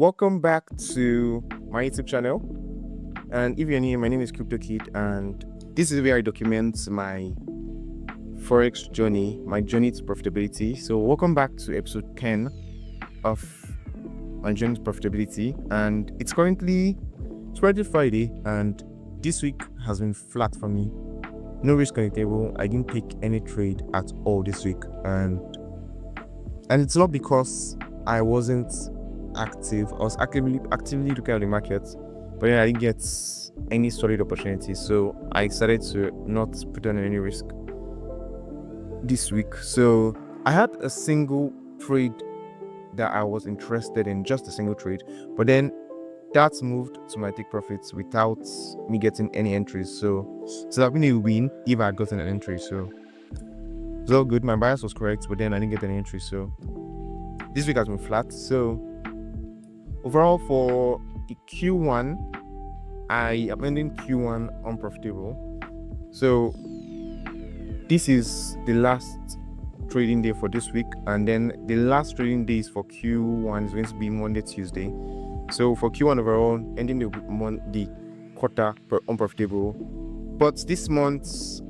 Welcome back to my YouTube channel. And if you're new, my name is Cryptokheed, and this is where I document my Forex journey, my journey to profitability. So, welcome back to episode 10 of my journey to profitability. And it's currently Friday, and this week has been flat for me. No risk on the table. I didn't take any trade at all this week, and it's not because I wasn't active. I was actively looking at the market, but then I didn't get any solid opportunities, so I decided to not put on any risk this week. So I had a single trade that I was interested in, just a single trade, but then that's moved to my take profits without me getting any entries. So that been a win if I had gotten an entry. So it's all good. My bias was correct, but then I didn't get any entry. So this week has been flat. So overall for Q1, I am ending Q1 unprofitable. So this is the last trading day for this week, and then the last trading days for Q1 is going to be Monday, Tuesday. So for Q1 overall, ending the quarter unprofitable. But this month's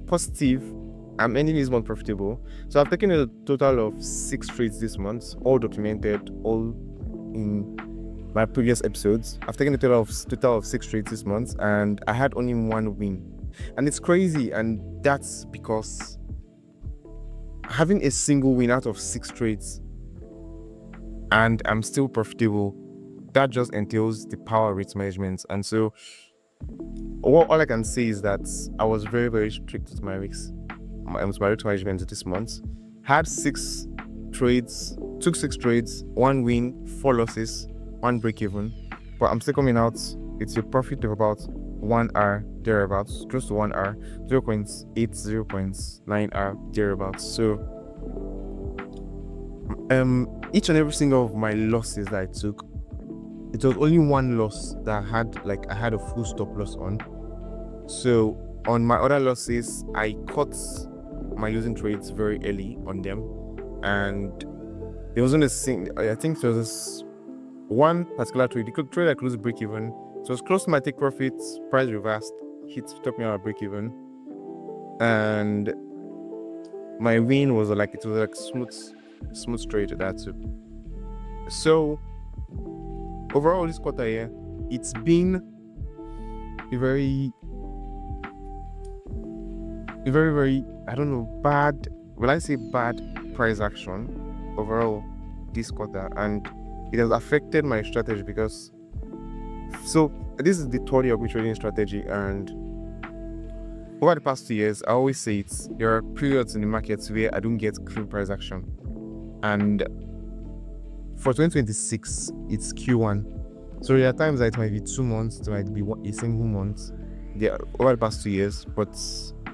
positive, I'm ending this month profitable. So I've taken a total of 6 trades this month, all documented, all in my previous episodes. I've taken a total of 6 trades this month, and I had only one win. And it's crazy, and that's because having a single win out of 6 trades and I'm still profitable, that just entails the power of risk management. And so all I can say is that I was very, very strict with my risks, my risk management this month. Had 6 trades, took 6 trades, 1 win, 4 losses, 1 break even, but I'm still coming out. It's a profit of about 1 R thereabouts, close to 1 R, 0.8, 0.9 R thereabouts. So each and every single of my losses that I took, it was only one loss that I had a full stop loss on. So on my other losses, I caught my losing trades very early on them, and there wasn't a single. I think there was this one particular trade. The trade I closed break even. So it was close to my take profits. Price reversed, took me out of break even, and my win was like smooth trade that too. So overall, this quarter here, it's been a very, I don't know, bad. Will I say bad price action overall this quarter, and it has affected my strategy because. So this is the 3rd year of my trading strategy, and over the past 2 years, I always say there are periods in the markets where I don't get clean price action, and for 2026, it's Q1. So there are times that it might be 2 months, it might be a single month. Over the past 2 years, but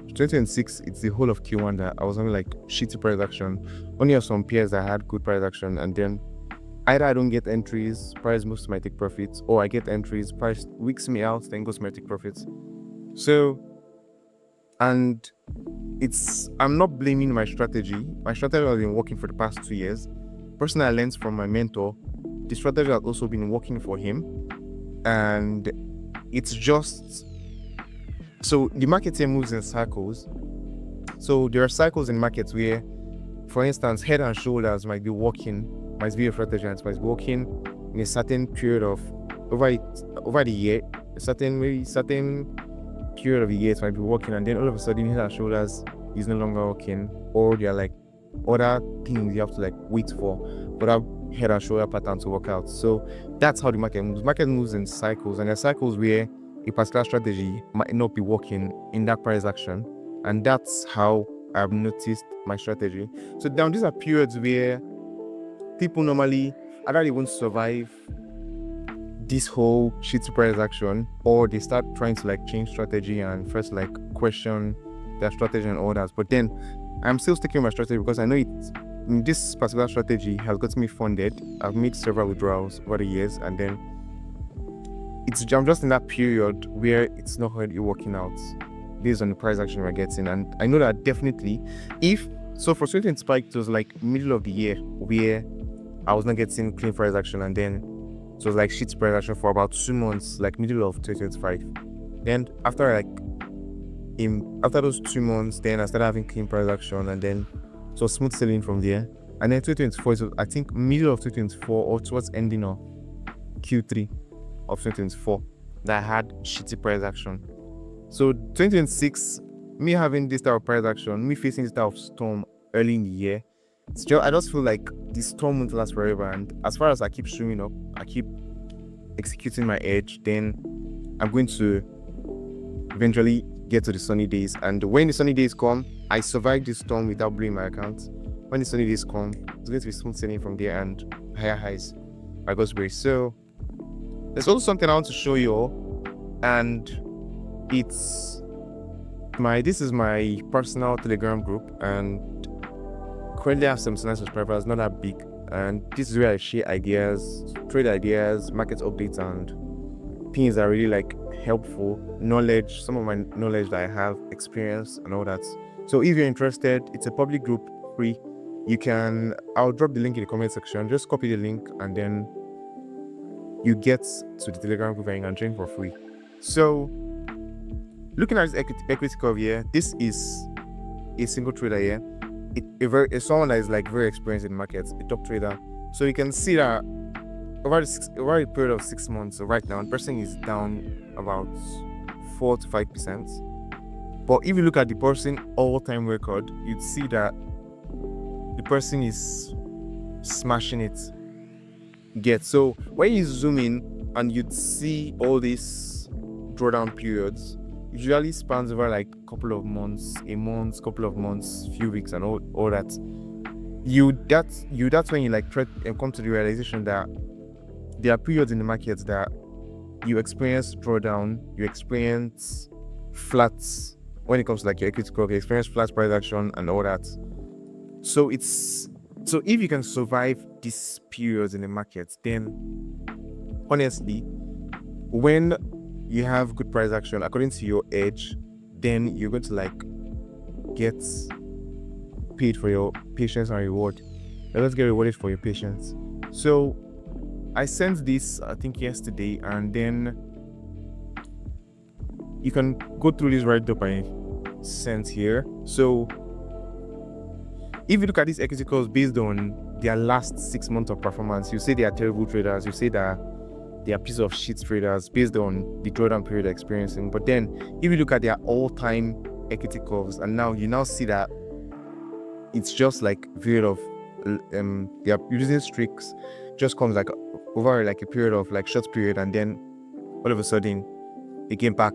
2026, it's the whole of Q1 that I was having like shitty price action. Only have some peers that had good price action, and then either I don't get entries, price moves to my take profits, or I get entries, price weeks me out, then goes to my take profits. So, and I'm not blaming my strategy. My strategy has been working for the past 2 years. Personally, I learned from my mentor. The strategy has also been working for him, and it's just so the market here moves in cycles. So there are cycles in markets where, for instance, head and shoulders might be a strategy, and it might be working in a certain period of over the year, a certain period of the year it might be working, and then all of a sudden head and shoulders is no longer working, or there are like other things you have to like wait for that head and shoulder pattern to work out. So that's how the market moves. Market moves in cycles, and there are cycles where a particular strategy might not be working in that price action, and that's how I've noticed my strategy. So now these are periods where people normally either they won't survive this whole shitty price action, or they start trying to like change strategy and first like question their strategy and all that. But then I'm still sticking with my strategy because I know this particular strategy has got me funded. I've made several withdrawals over the years, and then I'm just in that period where it's not really working out based on the price action we're getting. And I know that definitely for 2020 spike, it was like middle of the year where I was not getting clean price action, and then it was like shit price action for about 2 months, like middle of 2025. Then after those 2 months, then I started having clean price action, and then so smooth sailing from there. And then 2024, so I think middle of 2024 or towards ending of Q3 of 2024, that I had shitty price action. So 2026, me having this type of price action, me facing this type of storm early in the year, I just feel like the storm won't last forever. And as far as I keep showing up, I keep executing my edge, then I'm going to eventually get to the sunny days. And when the sunny days come, I survive this storm without blowing my account. When the sunny days come, it's going to be smooth sailing from there and higher highs by God's grace. So there's also something I want to show you all, and this is my personal Telegram group, and currently I have 79 subscribers, not that big. And this is where I share ideas, trade ideas, market updates, and things that are really like helpful knowledge, some of my knowledge that I have, experience, and all that. So if you're interested, it's a public group, free. I'll drop the link in the comment section. Just copy the link, and then you get to the Telegram group and you can join for free. So looking at this equity curve here, this is a single trader here. It's someone that is like very experienced in markets, a top trader. So you can see that over a period of 6 months, so right now, the person is down about 4 to 5%. But if you look at the person all-time record, you'd see that the person is smashing it. So when you zoom in and you'd see all these drawdown periods, usually spans over like a couple of months, couple of months, few weeks, and all that. That's when you like try and come to the realization that there are periods in the market that you experience drawdown, you experience flats when it comes to like your equity curve, you experience flat price action and all that. So if you can survive these periods in the market, then honestly, when you have good price action according to your edge, then you're going to like get paid for your patience and reward. Let's get rewarded for your patience. So I sent this, I think yesterday, and then you can go through this right up I sent here. So if you look at these equity curves based on their last 6 months of performance, you say they are terrible traders, you say that they are piece of shit traders based on the drawdown period they're experiencing. But then if you look at their all-time equity curves, and now you see that it's just like a period of they are using streaks, just comes like over like a period of like short period, and then all of a sudden they came back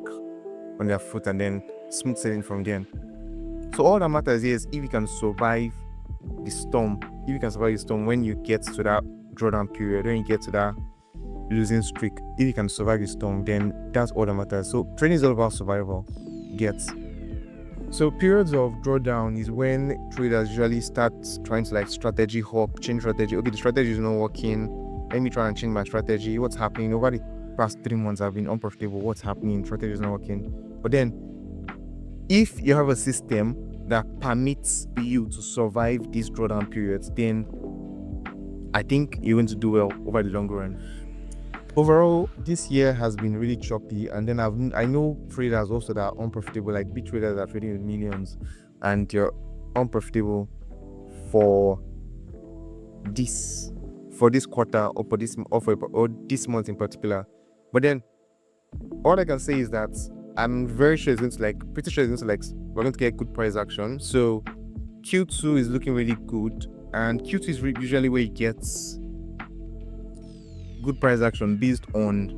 on their foot and then smooth sailing from there. So all that matters is if you can survive the storm, when you get to that drawdown period, when you get to that losing streak, if you can survive the storm, then that's all that matters. So trading is all about survival. So periods of drawdown is when traders usually start trying to like strategy hop, change strategy. Okay, the strategy is not working. Let me try and change my strategy. What's happening? Over the past 3 months I've been unprofitable. What's happening? Strategy is not working. But then if you have a system that permits you to survive these drawdown periods, then I think you're going to do well over the long run. Overall, this year has been really choppy, and then I know traders also that are unprofitable, like big traders that are trading with millions, and you're unprofitable for this quarter or this month in particular. But then all I can say is that I'm very sure we're going to get good price action. So Q2 is looking really good, and Q2 is usually where it gets good price action based on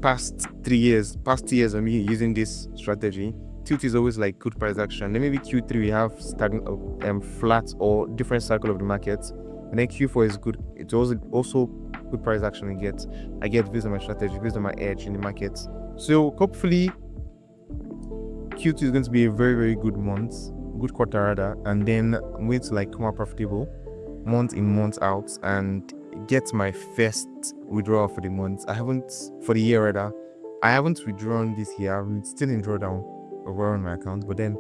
past 2 years of me using this strategy. Q2 is always like good price action. Then maybe Q3 we have stagnant, flat or different cycle of the market, and then Q4 is good. It's also good price action I get based on my strategy, based on my edge in the market. So hopefully Q2 is going to be a very, very good quarter rather, and then I'm going to like come out profitable month in, month out, and get my first withdrawal for the month. For the year rather. I haven't withdrawn this year. I'm still in drawdown over on my account, but then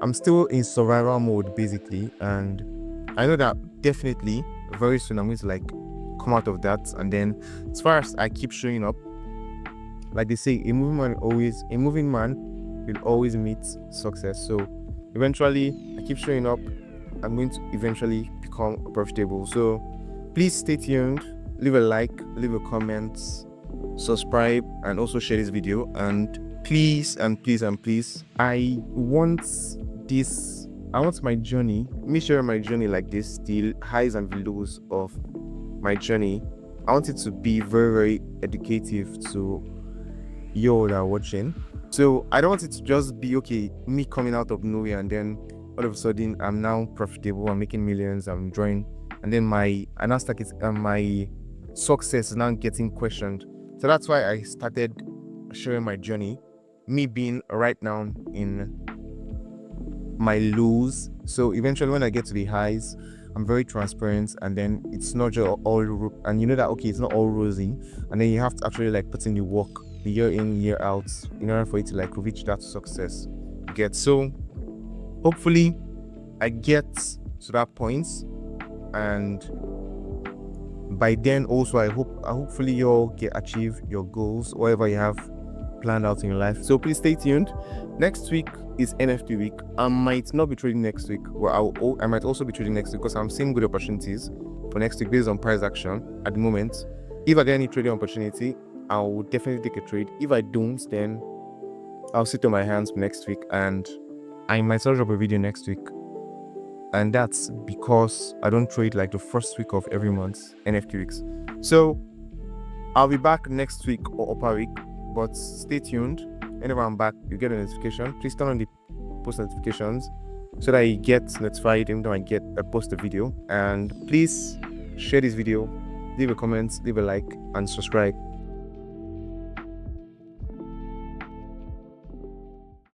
I'm still in survival mode basically, and I know that definitely very soon I'm going to like come out of that. And then as far as I keep showing up, like they say, a moving man will always meet success. So eventually I keep showing up, I'm going to eventually become profitable. So please stay tuned, leave a like, leave a comment, subscribe, and also share this video. And please, I want my journey, me sharing my journey like this, the highs and the lows of my journey. I want it to be very, very educative to you all that are watching. So I don't want it to just be okay, me coming out of nowhere and then all of a sudden I'm now profitable, I'm making millions, I'm drawing, and then my success is now getting questioned. So that's why I started sharing my journey, me being right now in my lows. So eventually when I get to the highs, I'm very transparent, and then it's not just all, and you know that okay, it's not all rosy, and then you have to actually like put in the work year in, year out, in order for you to like reach that success. So hopefully I get to that point, and by then also hopefully you all achieve your goals, whatever you have planned out in your life. So please stay tuned. Next week is NFT week. I might not be trading next week, I might also be trading next week because I'm seeing good opportunities for next week based on price action at the moment. If I get any trading opportunity, I will definitely take a trade. If I don't, then I'll sit on my hands next week, and I might drop a video next week. And that's because I don't trade like the first week of every month, NFT weeks. So I'll be back next week or upper week, but stay tuned. Whenever I'm back, you get a notification. Please turn on the post notifications so that you get notified every time I post a video. And please share this video, leave a comment, leave a like, and subscribe.